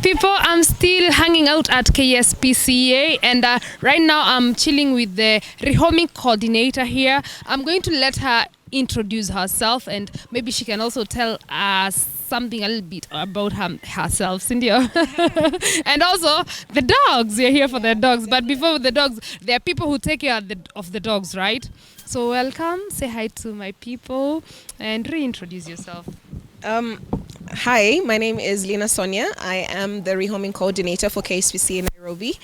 people, I'm still hanging out at Kspca, and right now I'm chilling with the Rehoming Coordinator here. I'm going to let her introduce herself, and maybe she can also tell us something a little bit about herself, Cynthia. And also the dogs. We're here for the dogs, but before the dogs, there are people who take care of the dogs, right? So welcome, say hi to my people, and reintroduce yourself. Hi, my name is Sonia. I am the Rehoming Coordinator for Kspca in Nairobi.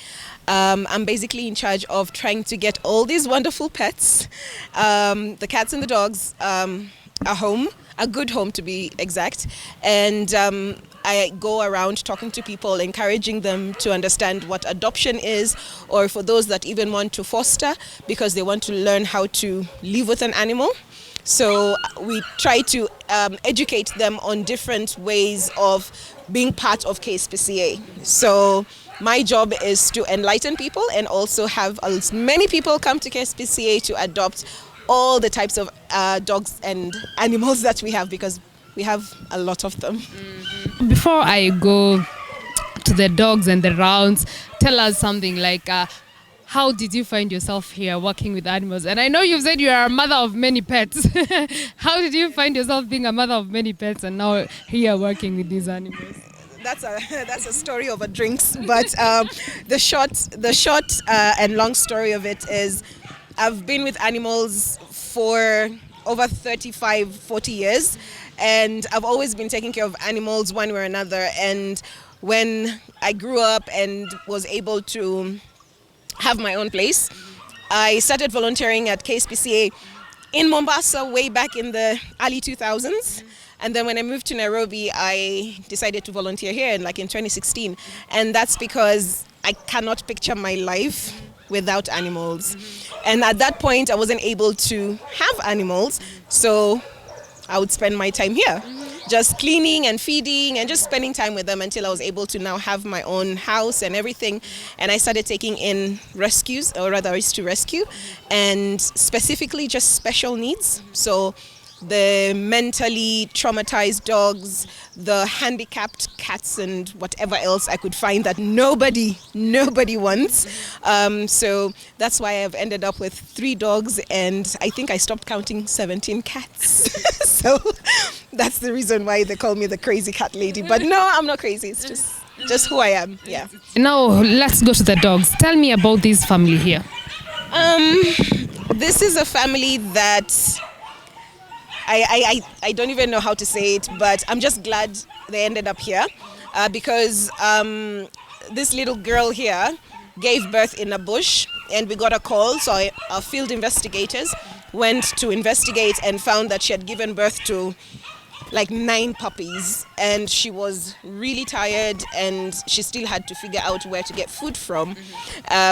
I'm basically in charge of trying to get all these wonderful pets, the cats and the dogs, a good home to be exact. And I go around talking to people, encouraging them to understand what adoption is, or for those that even want to foster because they want to learn how to live with an animal. So we try to educate them on different ways of being part of Kspca. So my job is to enlighten people and also have as many people come to Kspca to adopt all the types of dogs and animals that we have, because we have a lot of them. Mm-hmm. Before I go to the dogs and the rounds, tell us something like how did you find yourself here working with animals? And I know you've said you are a mother of many pets. How did you find yourself being a mother of many pets and now here working with these animals? That's a story over drinks, but the short and long story of it is I've been with animals for over 35, 40 years, and I've always been taking care of animals one way or another. And when I grew up and was able to have my own place, I started volunteering at Kspca in Mombasa way back in the early 2000s. And then when I moved to Nairobi, I decided to volunteer here in 2016. And that's because I cannot picture my life without animals. And at that point, I wasn't able to have animals, so I would spend my time here, just cleaning and feeding and just spending time with them until I was able to now have my own house and everything. And I started taking in rescues, or rather I used to rescue, and specifically just special needs. So the mentally traumatized dogs, the handicapped cats, and whatever else I could find that nobody wants. So that's why I've ended up with 3 dogs, and I think I stopped counting 17 cats. So that's the reason why they call me the crazy cat lady. But no, I'm not crazy. It's just who I am. Yeah. Now let's go to the dogs. Tell me about this family here. This is a family that I don't even know how to say it, but I'm just glad they ended up here because this little girl here gave birth in a bush, and we got a call. So our field investigators went to investigate and found that she had given birth to 9 puppies, and she was really tired, and she still had to figure out where to get food from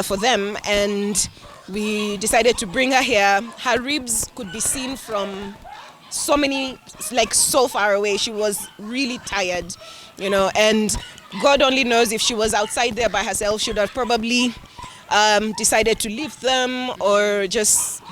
for them. And we decided to bring her here. Her ribs could be seen from so far away. She was really tired, and God only knows if she was outside there by herself, she would have probably decided to leave them or just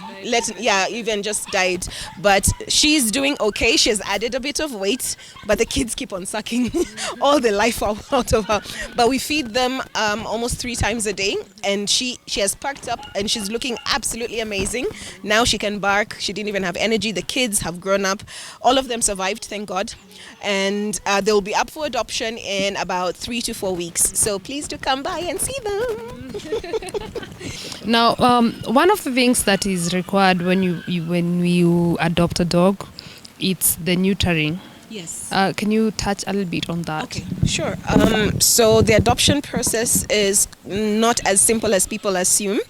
even just died. But she's doing okay. She has added a bit of weight, but the kids keep on sucking all the life out of her. But we feed them almost 3 times a day, and she has perked up and she's looking absolutely amazing. Now she can bark. She didn't even have energy. The kids have grown up. All of them survived, thank God. And they'll be up for adoption in about 3 to 4 weeks. So please do come by and see them. Now, one of the things that is required when you adopt a dog, it's the neutering. Yes. Can you touch a little bit on that? Okay, sure. So the adoption process is not as simple as people assume.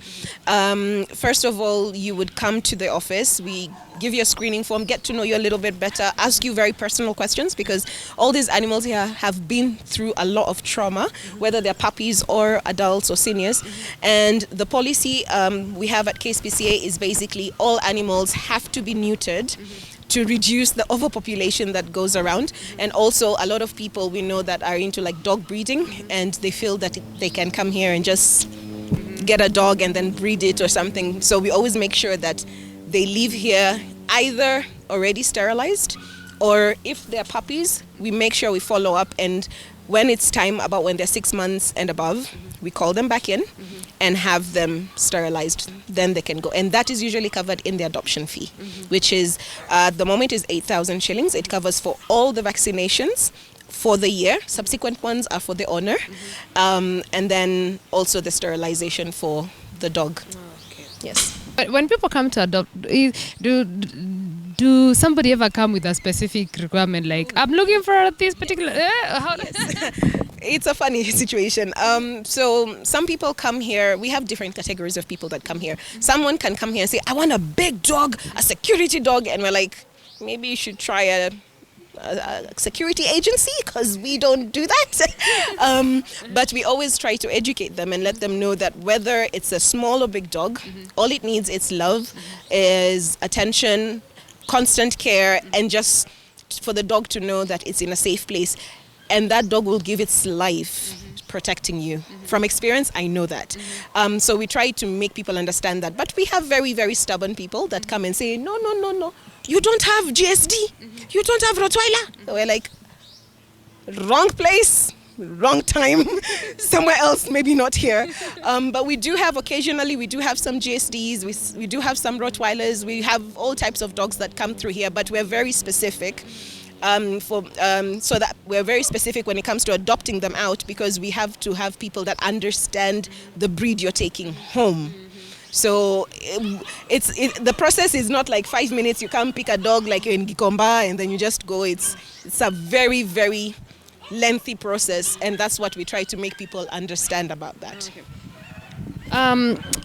First of all, you would come to the office. We give you a screening form, get to know you a little bit better, ask you very personal questions, because all these animals here have been through a lot of trauma, whether they're puppies or adults or seniors. And the policy we have at Kspca is basically all animals have to be neutered to reduce the overpopulation that goes around. And also a lot of people we know that are into dog breeding, and they feel that they can come here and just get a dog and then breed it or something. So we always make sure that they leave here either already sterilized, or if they're puppies, we make sure we follow up and When it's time, about when they're 6 months and above, we call them back in and have them sterilized. Then they can go. And that is usually covered in the adoption fee, which is, at the moment is 8,000 shillings. It covers for all the vaccinations for the year. Subsequent ones are for the owner. And then also the sterilization for the dog. Okay. Yes. But when people come to adopt, do somebody ever come with a specific requirement, like, I'm looking for this particular... It's a funny situation. So some people come here. We have different categories of people that come here. Someone can come here and say, I want a big dog, a security dog. And we're like, maybe you should try a security agency, because we don't do that. But we always try to educate them and let them know that whether it's a small or big dog, all it needs is love, is attention, constant care, and just for the dog to know that it's in a safe place. And that dog will give its life protecting you. From experience, I know that. So we try to make people understand that. But we have very, very stubborn people that come and say, no, you don't have GSD. You don't have Rottweiler. We're like, wrong place, wrong time, somewhere else, maybe not here. But we do have, occasionally, we do have some GSDs, we do have some Rottweilers, we have all types of dogs that come through here, but we're very specific. So that we're very specific when it comes to adopting them out, because we have to have people that understand the breed you're taking home. So the process is not like 5 minutes, you come pick a dog like you're in Gikomba and then you just go. It's a very, very lengthy process, and that's what we try to make people understand about that. Okay.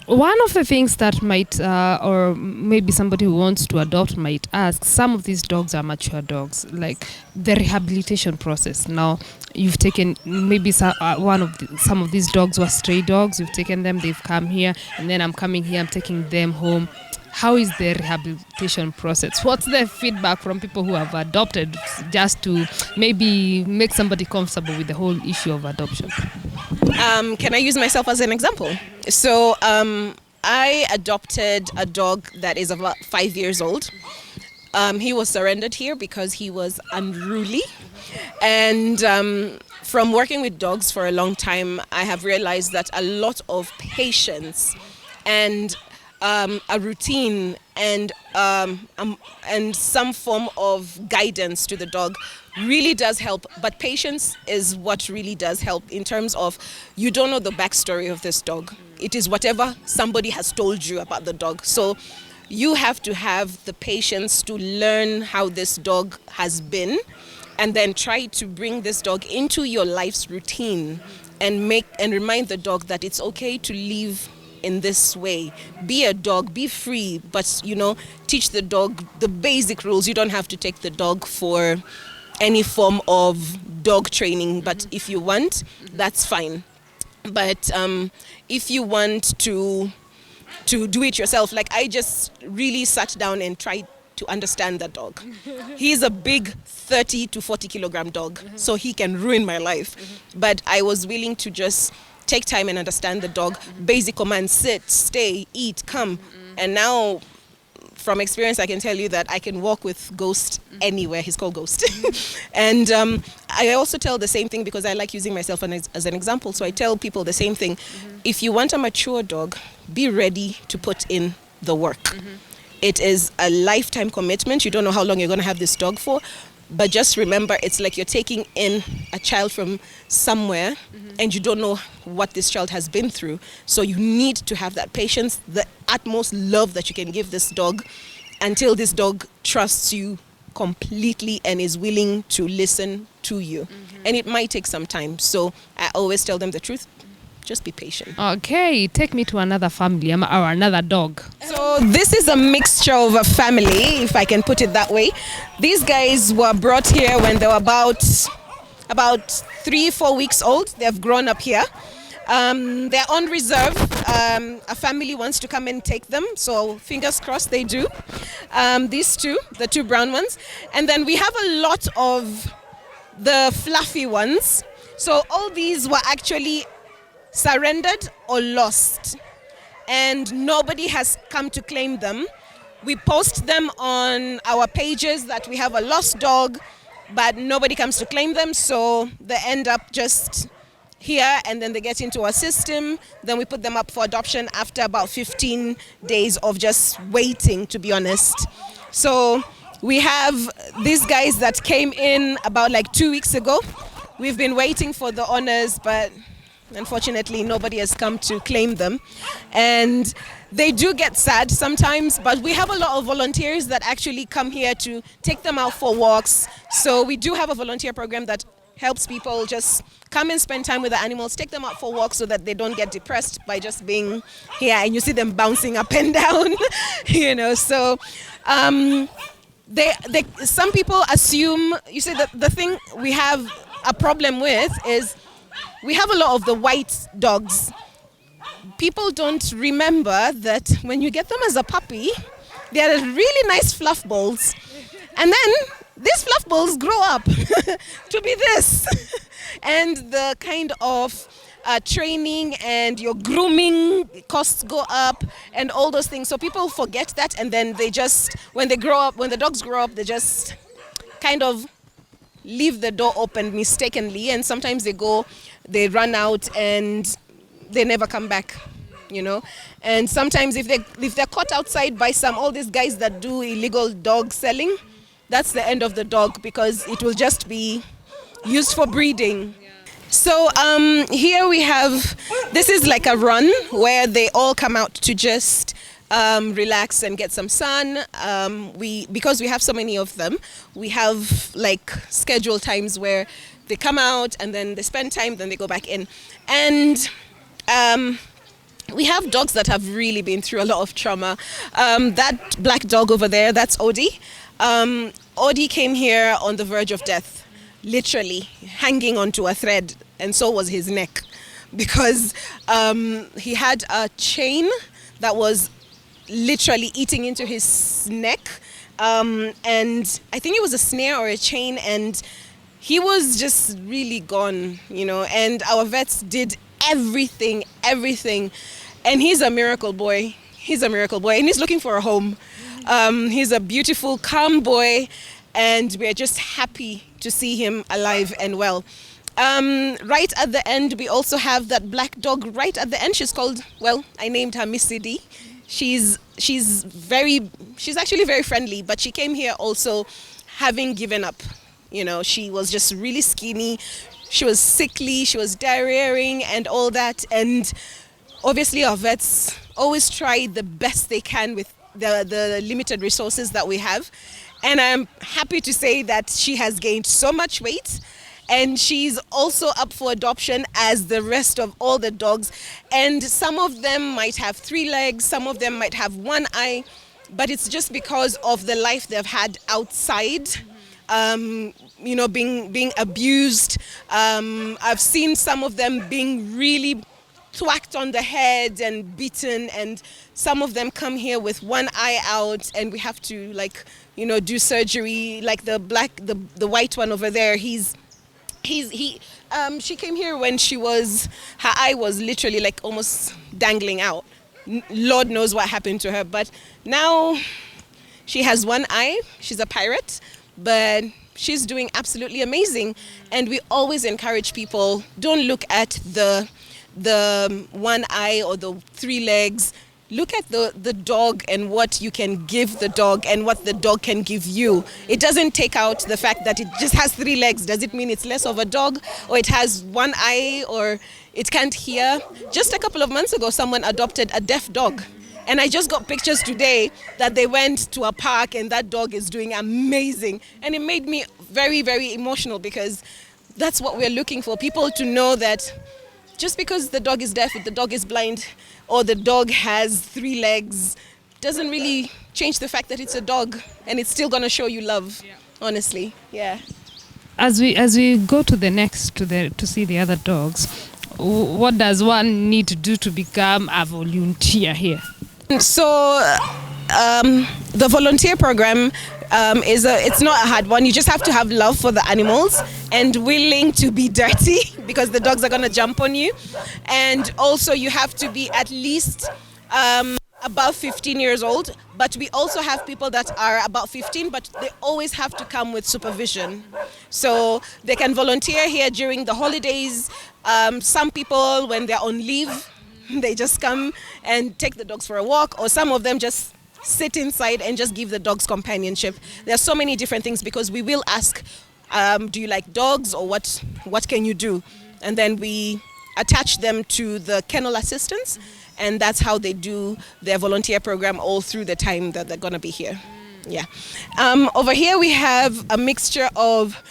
One of the things that might, or maybe somebody who wants to adopt might ask, some of these dogs are mature dogs, like the rehabilitation process. Now, you've taken maybe some of these dogs were stray dogs, you've taken them, they've come here, and then I'm coming here, I'm taking them home. How is the rehabilitation process? What's the feedback from people who have adopted, just to maybe make somebody comfortable with the whole issue of adoption? Can I use myself as an example? So I adopted a dog that is about 5 years old. He was surrendered here because he was unruly. And from working with dogs for a long time, I have realized that a lot of patience and a routine and some form of guidance to the dog really does help. But patience is what really does help, in terms of, you don't know the backstory of this dog. It is whatever somebody has told you about the dog. So you have to have the patience to learn how this dog has been, and then try to bring this dog into your life's routine and remind the dog that it's okay to live in this way. Be a dog, be free, but teach the dog the basic rules. You don't have to take the dog for any form of dog training, but if you want, that's fine. But if you want to do it yourself, like I just really sat down and tried to understand that dog. He's a big 30 to 40 kilogram dog, so he can ruin my life. But I was willing to just take time and understand the dog. Basic commands: sit, stay, eat, come. And now, from experience, I can tell you that I can walk with Ghost anywhere. He's called Ghost. And I also tell the same thing, because I like using myself as an example. So I tell people the same thing. If you want a mature dog, be ready to put in the work. It is a lifetime commitment. You don't know how long you're going to have this dog for. But just remember, it's like you're taking in a child from somewhere, and you don't know what this child has been through. So you need to have that patience, the utmost love that you can give this dog, until this dog trusts you completely and is willing to listen to you. And it might take some time. So I always tell them the truth. Just be patient. Okay, take me to another family or another dog. So this is a mixture of a family, if I can put it that way. These guys were brought here when they were about 3-4 weeks old. They have grown up here. They're on reserve. A family wants to come and take them, so fingers crossed they do. These two, the two brown ones. And then we have a lot of the fluffy ones. So all these were actually surrendered or lost, and nobody has come to claim them. We post them on our pages that we have a lost dog. but nobody comes to claim them, so they end up just here, and then they get into our system. Then we put them up for adoption after about 15 days of just waiting, to be honest. So we have these guys that came in about like 2 weeks ago. We've been waiting for the owners, but unfortunately nobody has come to claim them. And they do get sad sometimes, but we have a lot of volunteers that actually come here to take them out for walks. So we do have a volunteer program that helps people just come and spend time with the animals, take them out for walks so that they don't get depressed by just being here and you see them bouncing up and down, you know. So some people assume, you see, that the thing we have a problem with is we have a lot of the white dogs. People don't remember that when you get them as a puppy, they are really nice fluff balls. And then these fluff balls grow up to be this. And the kind of training and your grooming costs go up and all those things. So people forget that, and then they just, when they grow up, when the dogs grow up, they just kind of leave the door open mistakenly, and sometimes they run out and they never come back, you know. And sometimes if they're caught outside by all these guys that do illegal dog selling, that's the end of the dog, because it will just be used for breeding. So here we have, this is like a run where they all come out to just relax and get some sun. Because we have so many of them, we have like scheduled times where they come out and then they spend time, then they go back in. And we have dogs that have really been through a lot of trauma. That black dog over there, that's Odie. Odie came here on the verge of death, literally hanging onto a thread, and so was his neck, because he had a chain that was literally eating into his neck, and I think it was a snare or a chain, and he was just really gone, you know. And our vets did everything, and he's a miracle boy. He's a miracle boy, and he's looking for a home. He's a beautiful, calm boy, and we're just happy to see him alive and well. Right at the end, we also have that black dog right at the end. She's called, well, I named her Missy D. She's actually very friendly, but she came here also having given up. You know, she was just really skinny. She was sickly. She was diarrheaing and all that. And obviously our vets always try the best they can with the limited resources that we have. And I'm happy to say that she has gained so much weight, and she's also up for adoption as the rest of all the dogs. And some of them might have 3 legs, some of them might have 1 eye, but it's just because of the life they've had outside, you know, being abused. I've seen some of them being really thwacked on the head and beaten, and some of them come here with 1 eye out, and we have to, like, you know, do surgery. Like the white one over there, she came here when her eye was literally like almost dangling out. Lord knows what happened to her, but now she has 1 eye. She's a pirate, but she's doing absolutely amazing. And we always encourage people, don't look at the 1 eye or the 3 legs. Look at the dog and what you can give the dog and what the dog can give you. It doesn't take out the fact that it just has 3 legs. Does it mean it's less of a dog, or it has 1 eye, or it can't hear? Just a couple of months ago, someone adopted a deaf dog. And I just got pictures today that they went to a park and that dog is doing amazing. And it made me very, very emotional, because that's what we're looking for. People to know that just because the dog is deaf, the dog is blind, or the dog has 3 legs, doesn't really change the fact that it's a dog, and it's still gonna show you love. Yeah. Honestly, yeah. As we go to to see the other dogs, what does one need to do to become a volunteer here? So the volunteer program it's not a hard one. You just have to have love for the animals and willing to be dirty, because the dogs are going to jump on you. And also you have to be at least above 15 years old, but we also have people that are about 15, but they always have to come with supervision. So they can volunteer here during the holidays. Some people, when they're on leave, they just come and take the dogs for a walk, or some of them just sit inside and just give the dogs companionship. There are so many different things, because we will ask, do you like dogs, or what can you do? And then we attach them to the kennel assistants, and that's how they do their volunteer program all through the time that they're going to be here. Yeah. Over here we have a mixture of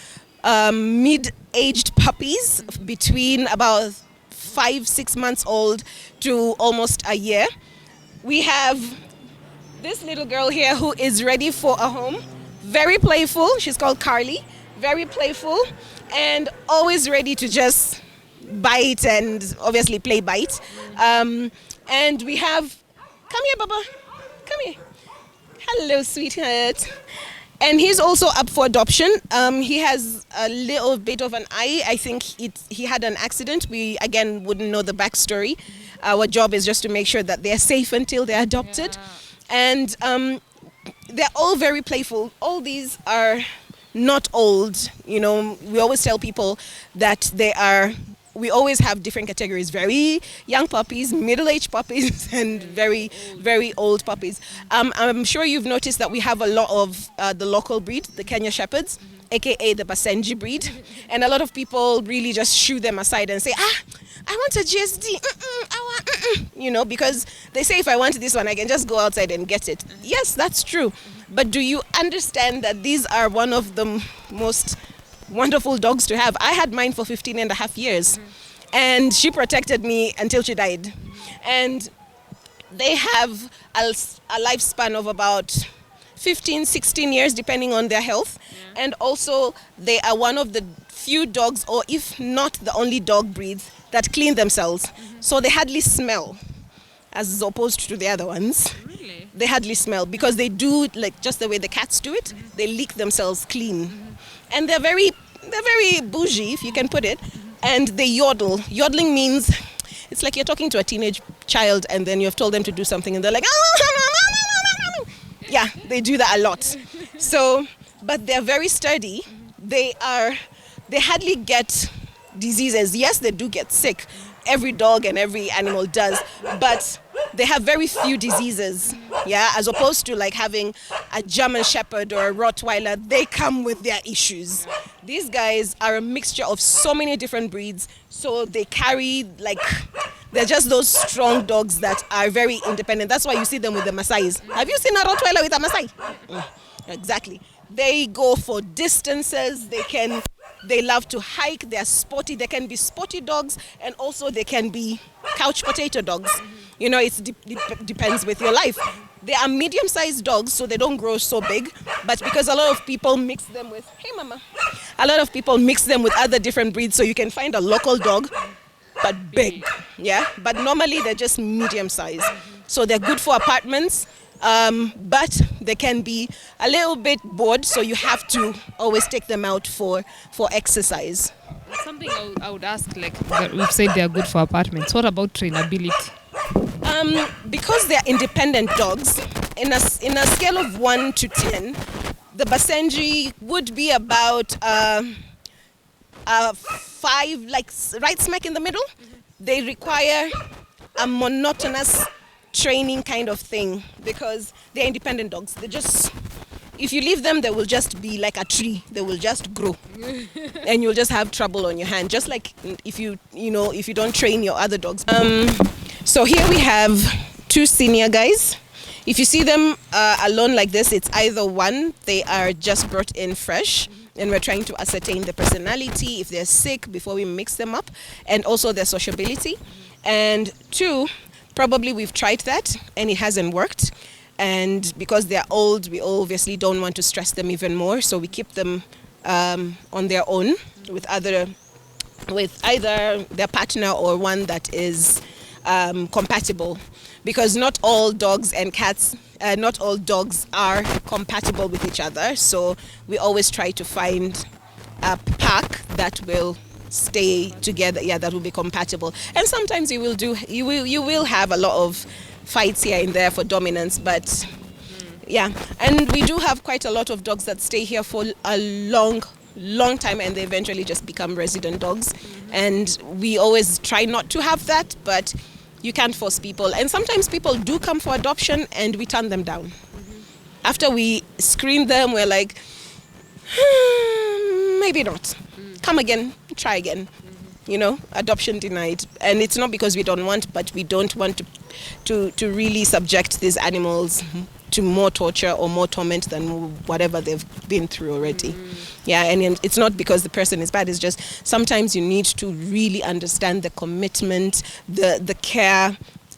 mid-aged puppies between about 5-6 months old to almost a year. We have this little girl here who is ready for a home. Very playful. She's called Carly. Very playful and always ready to just bite and obviously play bite. And we have, come here, Baba. Come here. Hello, sweetheart. And he's also up for adoption. He has a little bit of an eye. I think he had an accident. We, again, wouldn't know the backstory. Our job is just to make sure that they're safe until they're adopted. Yeah. And they're all very playful. All these are not old. You know, we always tell people that we always have different categories: very young puppies, middle-aged puppies, and very, very old puppies. I'm sure you've noticed that we have a lot of the local breed, the Kenya Shepherds, aka the Basenji breed, and a lot of people really just shoo them aside and say, I want a GSD, you know, because they say if I want this one, I can just go outside and get it. Yes, that's true. But do you understand that these are one of the most wonderful dogs to have? I had mine for 15 and a half years, and she protected me until she died. And they have a lifespan of about 15, 16 years, depending on their health. Yeah. And also, they are one of the few dogs, or if not the only dog breeds, that clean themselves. So they hardly smell, as opposed to the other ones. Really? They hardly smell, because they do, like just the way the cats do it, they lick themselves clean. And they're very bougie, if you can put it, and they yodel. Yodeling means it's like you're talking to a teenage child and then you've told them to do something and they're like, yeah, they do that a lot. So, but they're very sturdy. They hardly get diseases. Yes, they do get sick. Every dog and every animal does, but they have very few diseases, yeah, as opposed to like having a German Shepherd or a Rottweiler. They come with their issues. These guys are a mixture of so many different breeds, so they carry, like, they're just those strong dogs that are very independent. That's why you see them with the Maasais. Have you seen a Rottweiler with a Maasai? Exactly. They go for distances. They love to hike. They're sporty. They can be sporty dogs, and also they can be couch potato dogs. You know, it depends with your life. They are medium-sized dogs, so they don't grow so big. But because a lot of people mix them with, hey mama, a lot of people mix them with other different breeds, so you can find a local dog, but big, yeah. But normally they're just medium-sized, so they're good for apartments. But they can be a little bit bored, so you have to always take them out for exercise. Something I would ask, like we've said they are good for apartments. What about trainability? Because they are independent dogs, in a scale of 1 to 10, the Basenji would be about 5, like right smack in the middle. They require a monotonous training kind of thing, because they're independent dogs. They just, if you leave them, they will just be like a tree. They will just grow and you'll just have trouble on your hand, just like if you don't train your other dogs. So here we have 2 senior guys. If you see them alone like this, it's either 1, they are just brought in fresh, and we're trying to ascertain the personality, if they're sick, before we mix them up, and also their sociability. And 2, probably we've tried that and it hasn't worked, and because they're old, we obviously don't want to stress them even more, so we keep them on their own with either their partner or one that is compatible, because not all dogs and cats, not all dogs are compatible with each other, so we always try to find a pack that will stay together, that will be compatible. And sometimes you will have a lot of fights here and there for dominance, but yeah. And we do have quite a lot of dogs that stay here for a long time, and they eventually just become resident dogs. And we always try not to have that, but you can't force people. And sometimes people do come for adoption and we turn them down. After we screen them, we're like, maybe not. Come again, try again. Adoption denied. And it's not because we don't want, but we don't want to really subject these animals to more torture or more torment than whatever they've been through already. Yeah, and it's not because the person is bad, it's just sometimes you need to really understand the commitment, the care,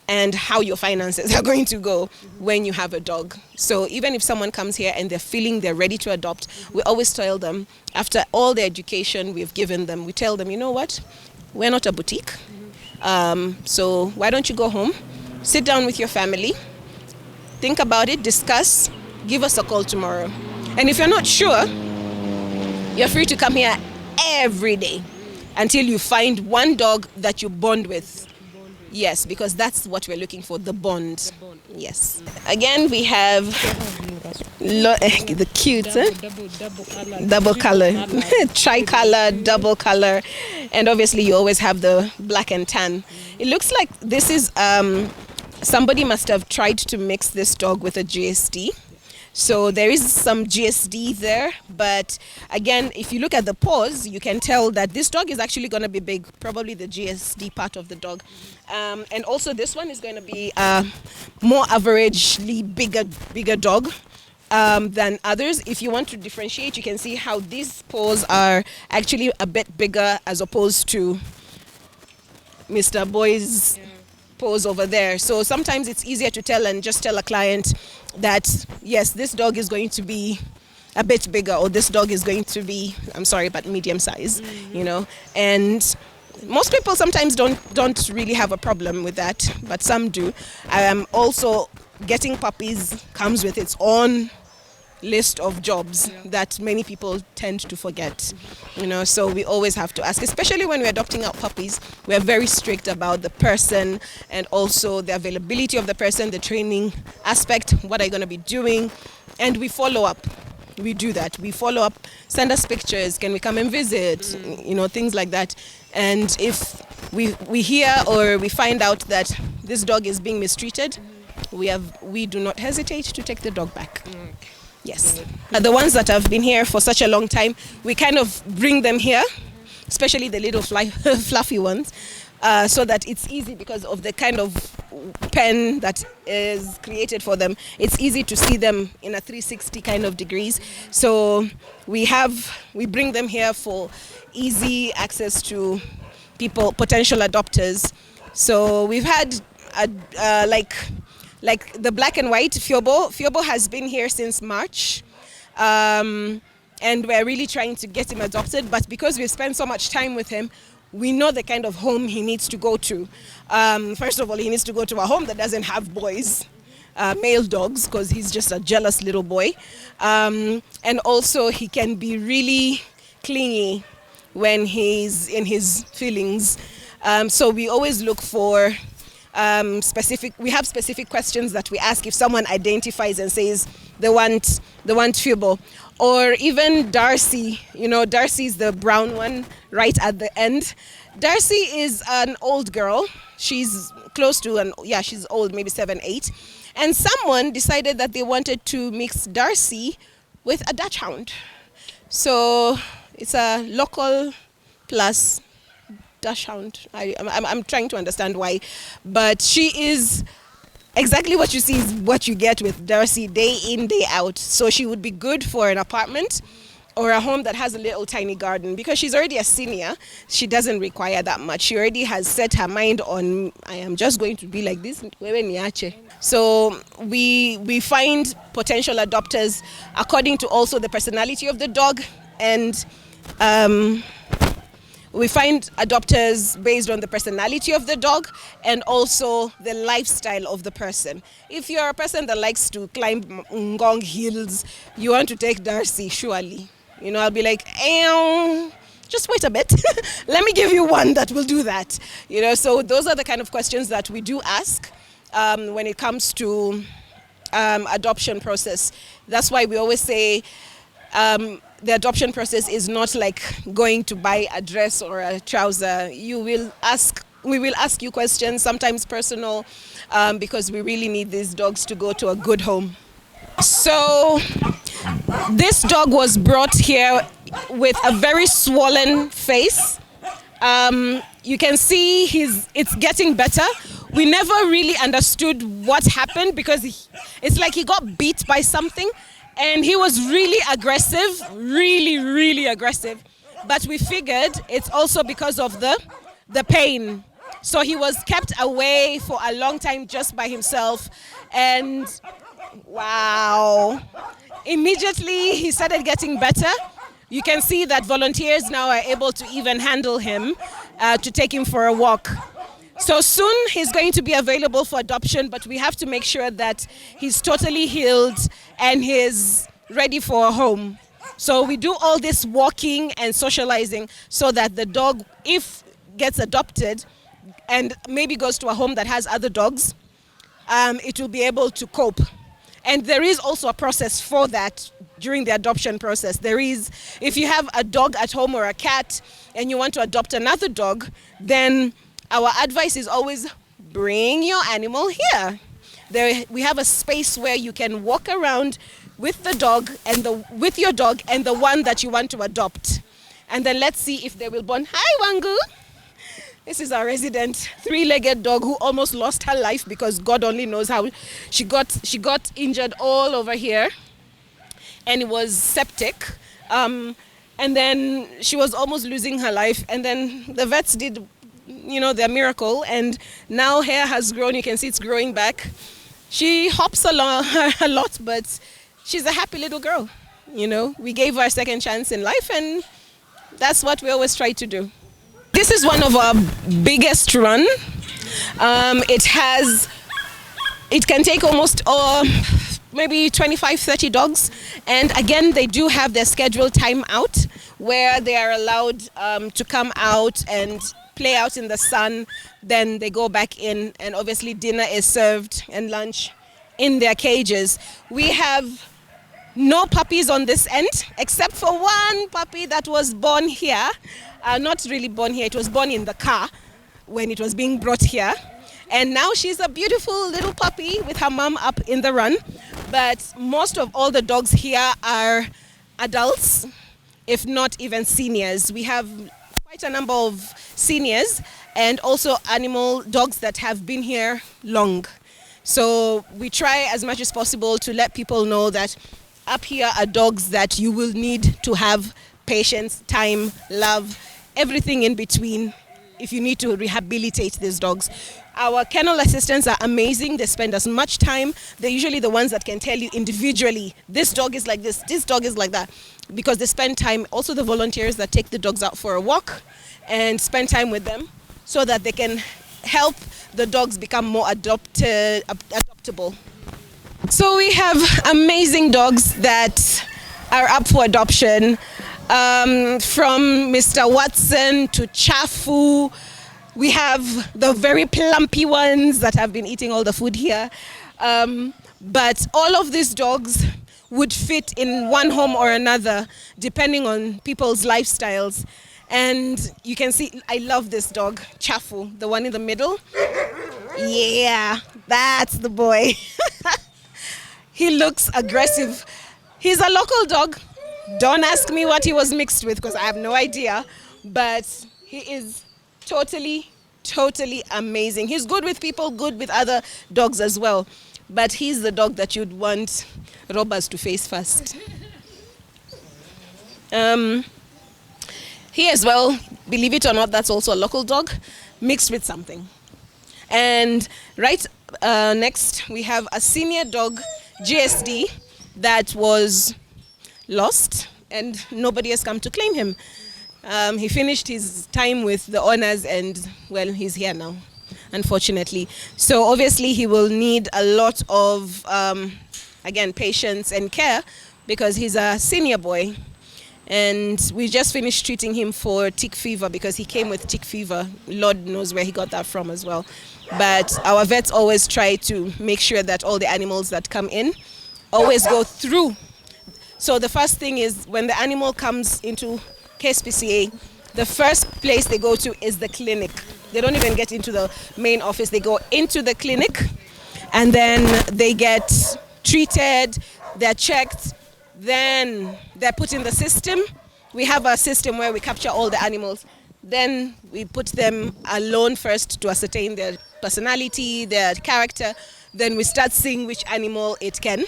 and how your finances are going to go when you have a dog. So even if someone comes here and they're feeling they're ready to adopt, we always tell them, after all the education we've given them, we tell them, you know what, we're not a boutique. So why don't you go home, sit down with your family, think about it, discuss, give us a call tomorrow. And if you're not sure, you're free to come here every day until you find one dog that you bond with. Yes, because that's what we're looking for, the bond. Yes. Again, we have the cute, double color, tricolor, double color, and obviously you always have the black and tan. It looks like this is somebody must have tried to mix this dog with a GSD. So there is some GSD there, but again, if you look at the paws, you can tell that this dog is actually going to be big, probably the GSD part of the dog. And also this one is going to be more averagely bigger dog than others. If you want to differentiate, you can see how these paws are actually a bit bigger as opposed to Mr. Boy's paws over there. So sometimes it's easier to tell and just tell a client that yes, this dog is going to be a bit bigger, or this dog is going to be, I'm sorry, but medium size, and most people sometimes don't really have a problem with that, but some do. Also, getting puppies comes with its own list of jobs that many people tend to forget. So we always have to ask, especially when we're adopting out puppies, we're very strict about the person and also the availability of the person, the training aspect, what are you going to be doing, and we follow up. We do that. We follow up, send us pictures, can we come and visit, things like that. And if we hear or we find out that this dog is being mistreated, we do not hesitate to take the dog back. Yes. The ones that have been here for such a long time, we kind of bring them here, especially the little fluffy ones, so that it's easy because of the kind of pen that is created for them. It's easy to see them in a 360 kind of degrees. So we bring them here for easy access to people, potential adopters. So we've had like the black and white Fiobo. Fiobo has been here since March, and we're really trying to get him adopted. But because we've spent so much time with him, we know the kind of home he needs to go to. First of all, he needs to go to a home that doesn't have boys, male dogs, because he's just a jealous little boy. And also, he can be really clingy when he's in his feelings. So we always look for we have specific questions that we ask if someone identifies and says they want Fiobo. Or even Darcy, Darcy's the brown one right at the end. Darcy is an old girl. She's close to she's old, maybe 7, 8. And someone decided that they wanted to mix Darcy with a Dutch Hound. So it's a local plus Dutch Hound. I'm trying to understand why, but she is exactly what you see is what you get with Darcy day in, day out. So she would be good for an apartment or a home that has a little tiny garden, because she's already a senior. She doesn't require that much. She already has set her mind on, I am just going to be like this. So we find potential adopters according to also the personality of the dog, and we find adopters based on the personality of the dog and also the lifestyle of the person. If you're a person that likes to climb Ngong hills, you want to take Darcy, surely. I'll be like, just wait a bit. Let me give you one that will do that. So those are the kind of questions that we do ask. when it comes to adoption process. That's why we always say the adoption process is not like going to buy a dress or a trouser. We will ask you questions, sometimes personal, because we really need these dogs to go to a good home. So this dog was brought here with a very swollen face. You can see it's getting better. We never really understood what happened because it's like he got beat by something, and he was really aggressive, really aggressive. But we figured it's also because of the pain. So he was kept away for a long time just by himself, and wow, immediately he started getting better. You can see that volunteers now are able to even handle him, to take him for a walk. So soon he's going to be available for adoption, but we have to make sure that he's totally healed and he's ready for a home. So we do all this walking and socializing so that the dog, if gets adopted and maybe goes to a home that has other dogs, it will be able to cope. And there is also a process for that during the adoption process. There is, if you have a dog at home or a cat and you want to adopt another dog, then our advice is always bring your animal here. We have a space where you can walk around with the dog and with your dog and the one that you want to adopt. And then let's see if they will bond. Hi, Wangu. This is our resident three-legged dog who almost lost her life because God only knows how. She got injured all over here, and it was septic. And then she was almost losing her life. And then the vets did, their miracle. And now hair has grown. You can see it's growing back. She hops a lot, but she's a happy little girl. We gave her a second chance in life, and that's what we always try to do. This is one of our biggest run. It can take almost maybe 25, 30 dogs. And again, they do have their scheduled time out where they are allowed to come out and play out in the sun. Then they go back in, and obviously dinner is served and lunch in their cages. We have no puppies on this end, except for one puppy that was born here. Not really born here, it was born in the car when it was being brought here. And now she's a beautiful little puppy with her mom up in the run. But most of all the dogs here are adults, if not even seniors. We have quite a number of seniors and also animal dogs that have been here long. So we try as much as possible to let people know that up here are dogs that you will need to have patience, time, love, everything in between if you need to rehabilitate these dogs. Our kennel assistants are amazing. They spend as much time. They're usually the ones that can tell you individually, this dog is like this dog is like that, because they spend time. Also the volunteers that take the dogs out for a walk and spend time with them so that they can help the dogs become more adoptable. So we have amazing dogs that are up for adoption. From Mr. Watson to Chafu. We have the very plumpy ones that have been eating all the food here. But all of these dogs would fit in one home or another, depending on people's lifestyles. And you can see, I love this dog, Chafu, the one in the middle. Yeah, that's the boy. He looks aggressive. He's a local dog. Don't ask me what he was mixed with because I have no idea. But he is totally amazing. He's good with people, good with other dogs as well. But he's the dog that you'd want robbers to face first. He as well, believe it or not, that's also a local dog mixed with something. And right next, we have a senior dog, GSD, that was lost and nobody has come to claim him. He finished his time with the owners and, well, he's here now, unfortunately. So obviously he will need a lot of, again, patience and care because he's a senior boy. And we just finished treating him for tick fever because he came with tick fever. Lord knows where he got that from as well. But our vets always try to make sure that all the animals that come in always go through. So the first thing is when the animal comes into Kspca, the first place they go to is the clinic. They don't even get into the main office. They go into the clinic and then they get treated, they're checked, then they're put in the system. We have a system where we capture all the animals. Then we put them alone first to ascertain their personality, their character. Then we start seeing which animal it can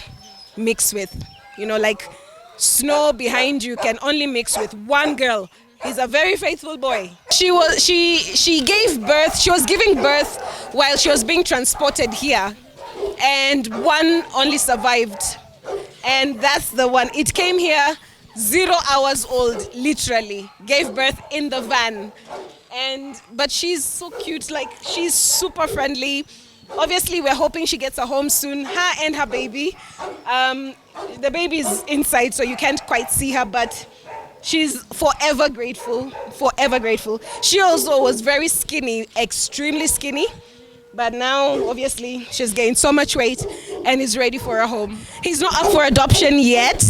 mix with. You know, like Snow behind you can only mix with one girl. He's a very faithful boy. She gave birth, she was giving birth while she was being transported here. And one only survived. And that's the one. It came here 0 hours old, literally. Gave birth in the van. But she's so cute, like she's super friendly. Obviously, we're hoping she gets a home soon, her and her baby. The baby is inside, so you can't quite see her, but she's forever grateful, forever grateful. She also was very skinny, extremely skinny. But now, obviously, she's gained so much weight and is ready for a home. He's not up for adoption yet,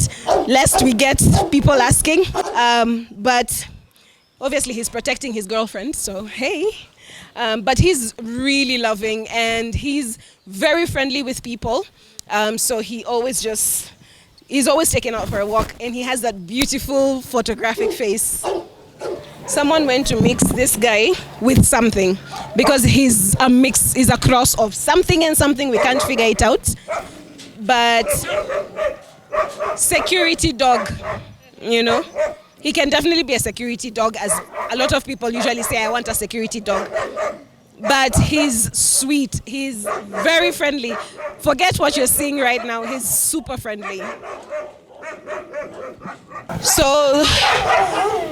lest we get people asking. But obviously, he's protecting his girlfriend, so hey. But he's really loving and he's very friendly with people. So he's always taken out for a walk and he has that beautiful photographic face. Someone went to mix this guy with something because he's a cross of something and something, we can't figure it out. But security dog, you know. He can definitely be a security dog, as a lot of people usually say, I want a security dog. But he's sweet, he's very friendly. Forget what you're seeing right now, he's super friendly. So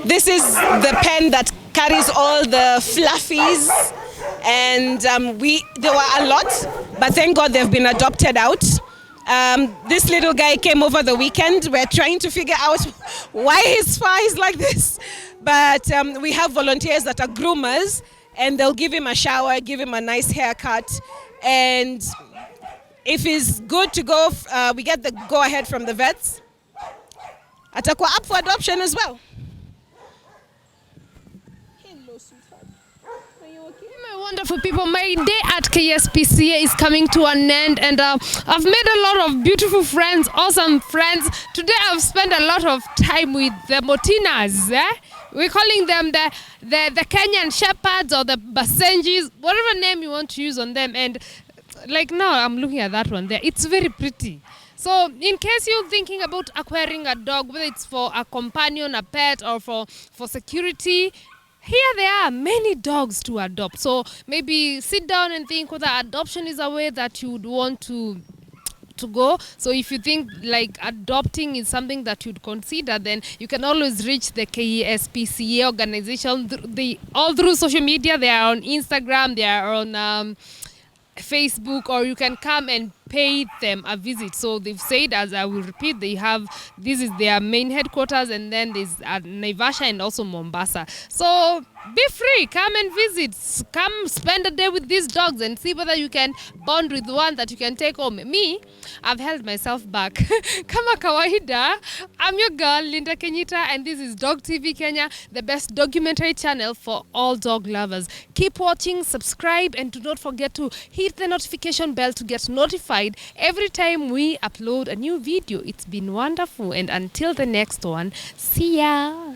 this is the pen that carries all the fluffies, and there were a lot, but thank God they've been adopted out. This little guy came over the weekend. We're trying to figure out why his fur is like this, but we have volunteers that are groomers, and they'll give him a shower, give him a nice haircut, and if he's good to go, we get the go-ahead from the vets. Atakuwa up for adoption as well. Hello, sweetheart. Are you okay? My wonderful people, my day at Kspca is coming to an end, and I've made a lot of beautiful friends, awesome friends. Today I've spent a lot of time with the Motinas. We're calling them the Kenyan Shepherds or the Basenjis, whatever name you want to use on them. And like now I'm looking at that one there. It's very pretty. So in case you're thinking about acquiring a dog, whether it's for a companion, a pet, or for security, here there are many dogs to adopt. So maybe sit down and think whether adoption is a way that you would want to go. So if you think like adopting is something that you'd consider, then you can always reach the Kspca organization all through social media. They are on Instagram, they are on Facebook, or you can come and pay them a visit. So they've said, as I will repeat, this is their main headquarters, and then there's Naivasha and also Mombasa. So be free, come and visit, come spend a day with these dogs and see whether you can bond with one that you can take home. Me, I've held myself back. Kama kawaida, I'm your girl, Linda Kenyita, and this is Dog TV Kenya, the best documentary channel for all dog lovers. Keep watching, subscribe, and do not forget to hit the notification bell to get notified every time we upload a new video. It's been wonderful, and until the next one, see ya.